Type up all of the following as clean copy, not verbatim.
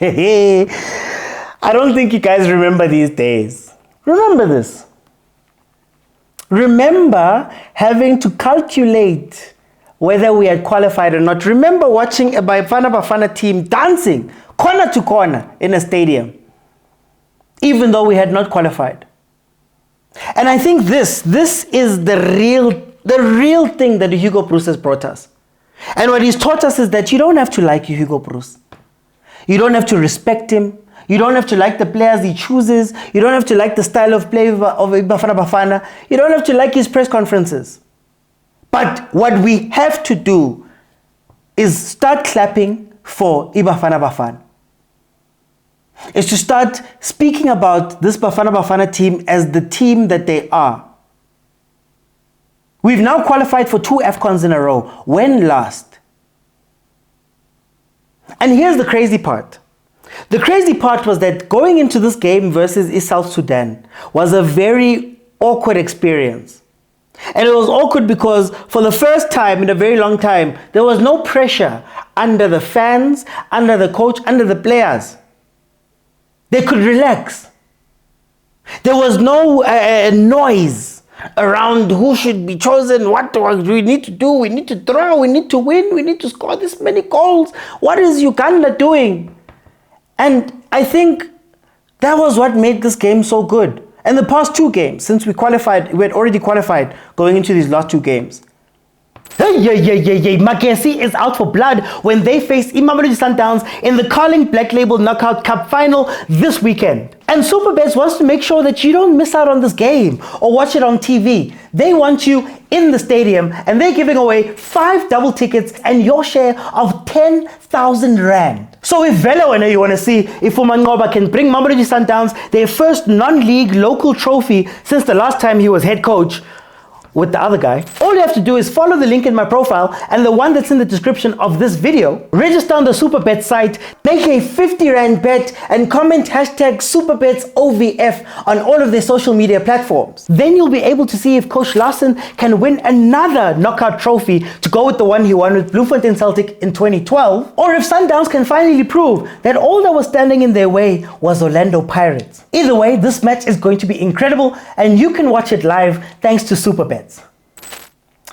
I don't think you guys remember these days. Remember this. Remember having to calculate whether we had qualified or not. Remember watching a Bafana team dancing corner to corner in a stadium, even though we had not qualified. And I think this is the real thing that Hugo BROOS has brought us. And what he's taught us is that you don't have to like Hugo BROOS. You don't have to respect him. You don't have to like the players he chooses. You don't have to like the style of play of Bafana. You don't have to like his press conferences. But what we have to do is start clapping for Bafana. Is to start speaking about this Bafana team as the team that they are. We've now qualified for 2 AFCONs in a row. When last? And here's the crazy part. The crazy part was that going into this game versus South Sudan was a very awkward experience. And it was awkward because for the first time in a very long time, there was no pressure under the fans, under the coach, under the players. They could relax. There was no noise around who should be chosen, what do we need to do, we need to draw, we need to win, we need to score this many goals. What is Uganda doing? And I think that was what made this game so good. And the past 2 games, since we had already qualified going into these last 2 games. Makesi is out for blood when they face mamelodi Sundowns in the Carling Black Label Knockout Cup final this weekend. And Superbets wants to make sure that you don't miss out on this game or watch it on TV. They want you in the stadium and they're giving away 5 double tickets and your share of 10,000 Rand. So if Velo and you want to see if Umangoba can bring mamelodi Sundowns their first non-league local trophy since the last time he was head coach with the other guy, all you have to do is follow the link in my profile and the one that's in the description of this video, register on the Superbet site, make a 50 Rand bet and comment #SuperbetsOVF on all of their social media platforms. Then you'll be able to see if Coach Larson can win another knockout trophy to go with the one he won with Bloemfontein Celtic in 2012, or if Sundowns can finally prove that all that was standing in their way was Orlando Pirates. Either way, this match is going to be incredible and you can watch it live thanks to Superbet.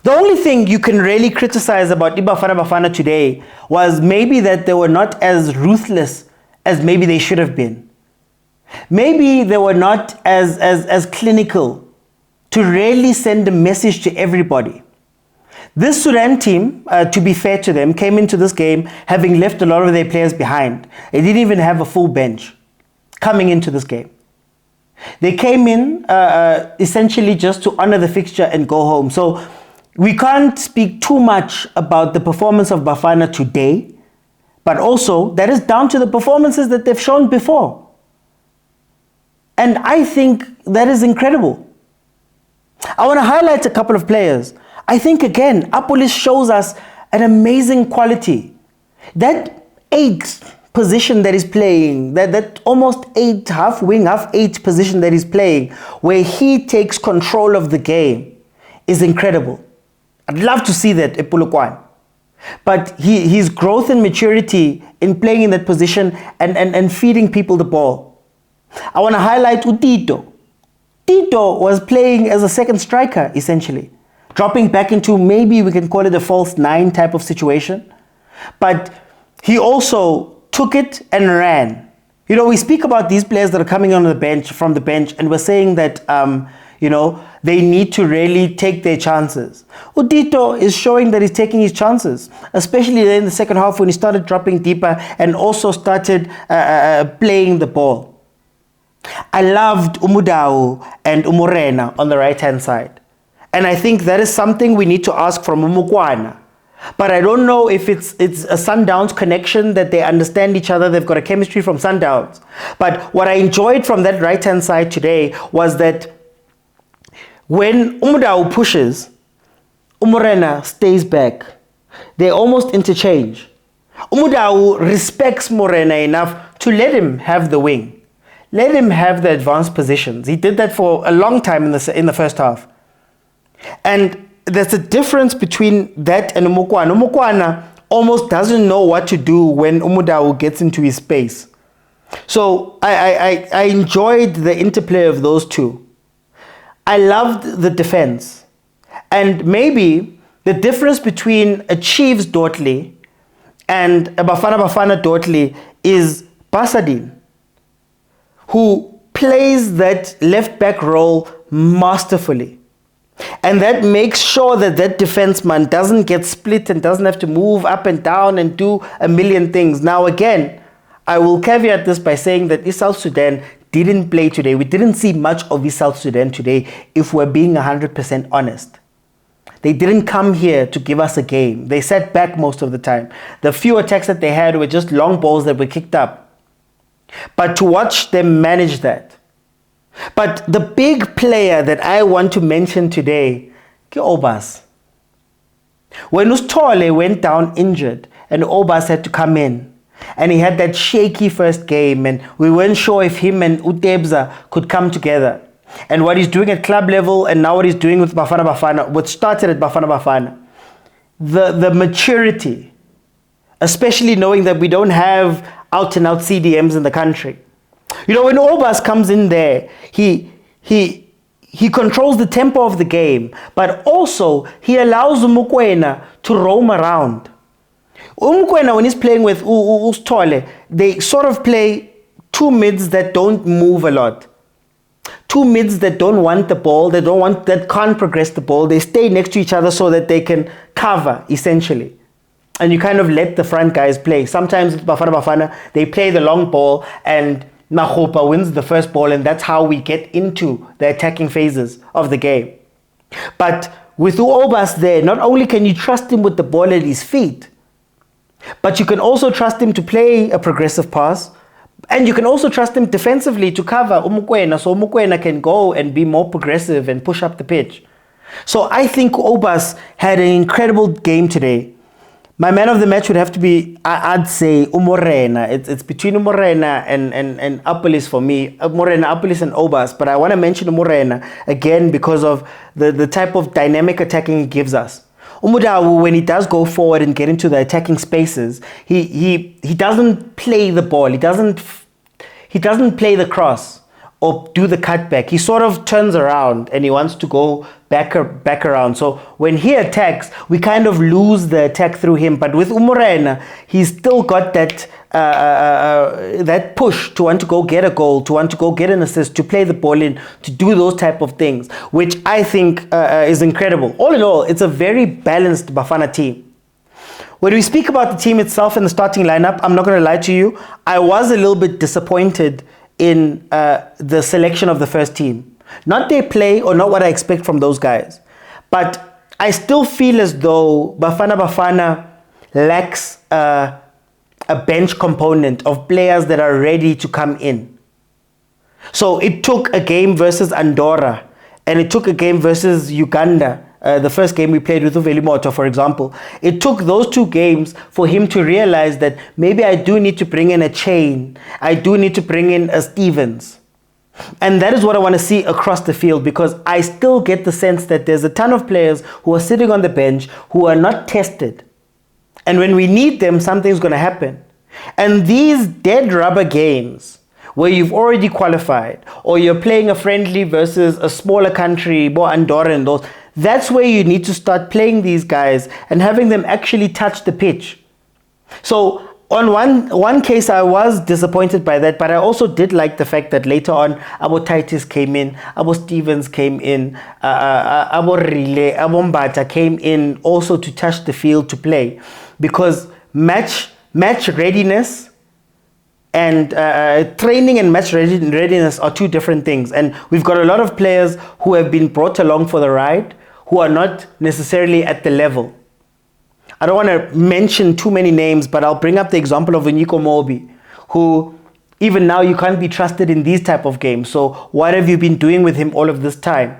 The only thing you can really criticize about Bafana today was maybe that they were not as ruthless as maybe they should have been. Maybe they were not as clinical to really send a message to everybody. This Sudan team, to be fair to them, came into this game having left a lot of their players behind. They didn't even have a full bench coming into this game. They came in essentially just to honor the fixture and go home. So we can't speak too much about the performance of Bafana today, but also that is down to the performances that they've shown before. And I think that is incredible. I want to highlight a couple of players. I think again, Apolis shows us an amazing quality. That 8 position that he's playing, that almost 8 half wing, half 8 position that he's playing, where he takes control of the game, is incredible. I'd love to see that at Polokwane. But his growth and maturity in playing in that position and feeding people the ball. I want to highlight Tito. Tito was playing as a second striker, essentially. Dropping back into, maybe we can call it a false 9 type of situation. But he also took it and ran. You know, we speak about these players that are coming on the bench, from the bench, and we're saying that, you know, they need to really take their chances. Tito is showing that he's taking his chances, especially in the second half when he started dropping deeper and also started playing the ball. I loved Umudau and Umorena on the right-hand side. And I think that is something we need to ask from Mokwena. But I don't know if it's a Sundowns connection, that they understand each other. They've got a chemistry from Sundowns. But what I enjoyed from that right-hand side today was that when Umudau pushes, Umorena stays back. They almost interchange. Umudau respects Morena enough to let him have the wing. Let him have the advanced positions. He did that for a long time in the first half. And there's a difference between that and Mokwena. Mokwena almost doesn't know what to do when Umudau gets into his space. So I enjoyed the interplay of those two. I loved the defense. And maybe the difference between a Chiefs Dortley and a Bafana Dortley is Pasadine, who plays that left back role masterfully. And that makes sure that that defenseman doesn't get split and doesn't have to move up and down and do a million things. Now again, I will caveat this by saying that South Sudan didn't play today. We didn't see much of South Sudan today, if we're being 100% honest. They didn't come here to give us a game. They sat back most of the time. The few attacks that they had were just long balls that were kicked up. But to watch them manage that. But the big player that I want to mention today, Obas. When Ustole went down injured and Obas had to come in, and he had that shaky first game, and we weren't sure if him and Utebza could come together. And what he's doing at club level, and now what he's doing with Bafana, what started at Bafana, the maturity, especially knowing that we don't have out-and-out CDMs in the country. You know, when Obas comes in there, he controls the tempo of the game, but also he allows Mokwena to roam around. Mokwena, when he's playing with Ustole, they sort of play two mids that don't move a lot. Two mids that don't want the ball, that can't progress the ball. They stay next to each other so that they can cover, essentially. And you kind of let the front guys play. Sometimes with Bafana, they play the long ball and Nahopa wins the first ball, and that's how we get into the attacking phases of the game. But with Obas there, not only can you trust him with the ball at his feet, but you can also trust him to play a progressive pass, and you can also trust him defensively to cover Mokwena, so Mokwena can go and be more progressive and push up the pitch. So I think Obas had an incredible game today. My man of the match would have to be, I'd say, Umorena. It's between Umorena and Apolis for me. Umorena, Apolis, and Obas. But I want to mention Umorena again because of the type of dynamic attacking he gives us. Umudawu, when he does go forward and get into the attacking spaces, he doesn't play the ball. He doesn't play the cross or do the cutback. He sort of turns around and he wants to go back around. So when he attacks, we kind of lose the attack through him. But with Umorena, he's still got that that push to want to go get a goal, to want to go get an assist, to play the ball in, to do those type of things, which I think is incredible. All in all, it's a very balanced Bafana team. When we speak about the team itself and the starting lineup, I'm not going to lie to you, I was a little bit disappointed in the selection of the first team. Not their play or not what I expect from those guys. But I still feel as though Bafana lacks a bench component of players that are ready to come in. So it took a game versus Andorra and it took a game versus Uganda. The first game we played with Motaung, for example. It took those two games for him to realize that maybe I do need to bring in a Chain. I do need to bring in a Stevens. And that is what I want to see across the field, because I still get the sense that there's a ton of players who are sitting on the bench who are not tested. And when we need them, something's going to happen. And these dead rubber games where you've already qualified, or you're playing a friendly versus a smaller country, Andorra and those, that's where you need to start playing these guys and having them actually touch the pitch. So on one case, I was disappointed by that, but I also did like the fact that later on, Abo Titus came in, Abo Stevens came in, Abo Rile, Abo Mbata came in also to touch the field to play, because match readiness and training and match readiness are two different things. And we've got a lot of players who have been brought along for the ride who are not necessarily at the level. I don't want to mention too many names, but I'll bring up the example of Unyiko Mobi, who even now you can't be trusted in these type of games. So what have you been doing with him all of this time?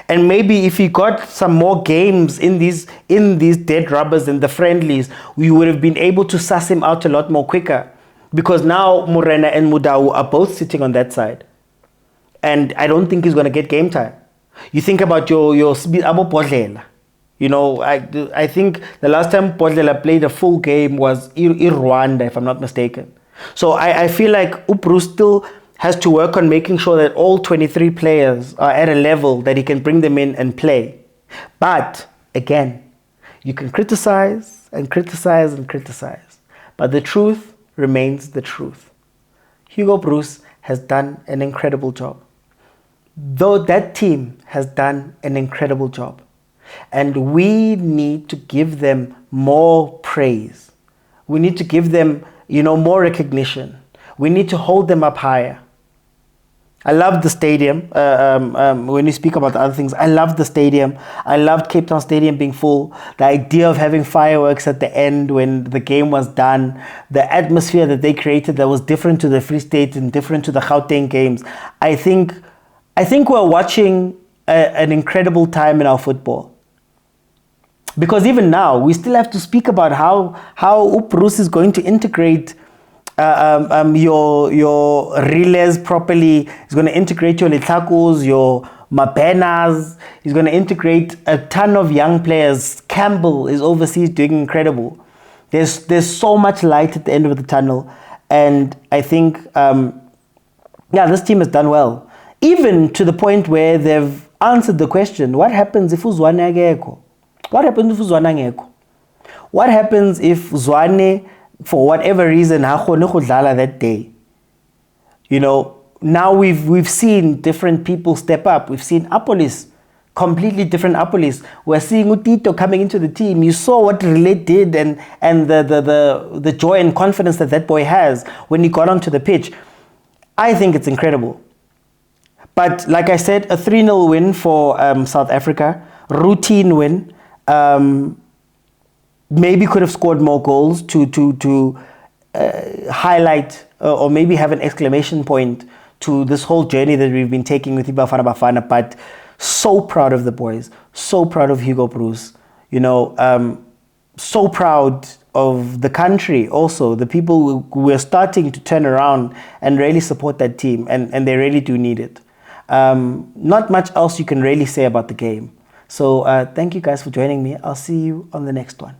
And maybe if he got some more games in these dead rubbers and the friendlies, we would have been able to suss him out a lot more quicker. Because now Morena and Mudawu are both sitting on that side. And I don't think he's going to get game time. You think about your Abo Podlela. You know, I think the last time Podlela played a full game was in Rwanda, if I'm not mistaken. So I feel like BROOS still has to work on making sure that all 23 players are at a level that he can bring them in and play. But again, you can criticize and criticize and criticize, but the truth remains the truth. Hugo BROOS has done an incredible job. Though that team has done an incredible job. And we need to give them more praise. We need to give them, more recognition. We need to hold them up higher. I love the stadium. When you speak about the other things, I love the stadium. I loved Cape Town Stadium being full. The idea of having fireworks at the end when the game was done. The atmosphere that they created that was different to the Free State and different to the Gauteng games. I think we're watching an incredible time in our football. Because even now, we still have to speak about how BROOS is going to integrate your relays properly. He's going to integrate your litakus, your mapenas. He's going to integrate a ton of young players. Campbell is overseas doing incredible. There's so much light at the end of the tunnel, and I think this team has done well, even to the point where they've answered the question: what happens if Zwane angekho? What happens if Zwane angekho? What happens if Zwane, for whatever reason, hakhone khudlala that day? Now we've seen different people step up. We've seen Apolis, completely different Apolis. We're seeing Utito coming into the team. You saw what Relay did and the joy and confidence that boy has when he got onto the pitch. I think it's incredible. But like I said, a 3-0 win for South Africa, routine win. Maybe could have scored more goals to highlight or maybe have an exclamation point to this whole journey that we've been taking with Bafana. But so proud of the boys, so proud of Hugo BROOS, so proud of the country also, the people who are starting to turn around and really support that team, and they really do need it. Not much else you can really say about the game. So thank you guys for joining me. I'll see you on the next one.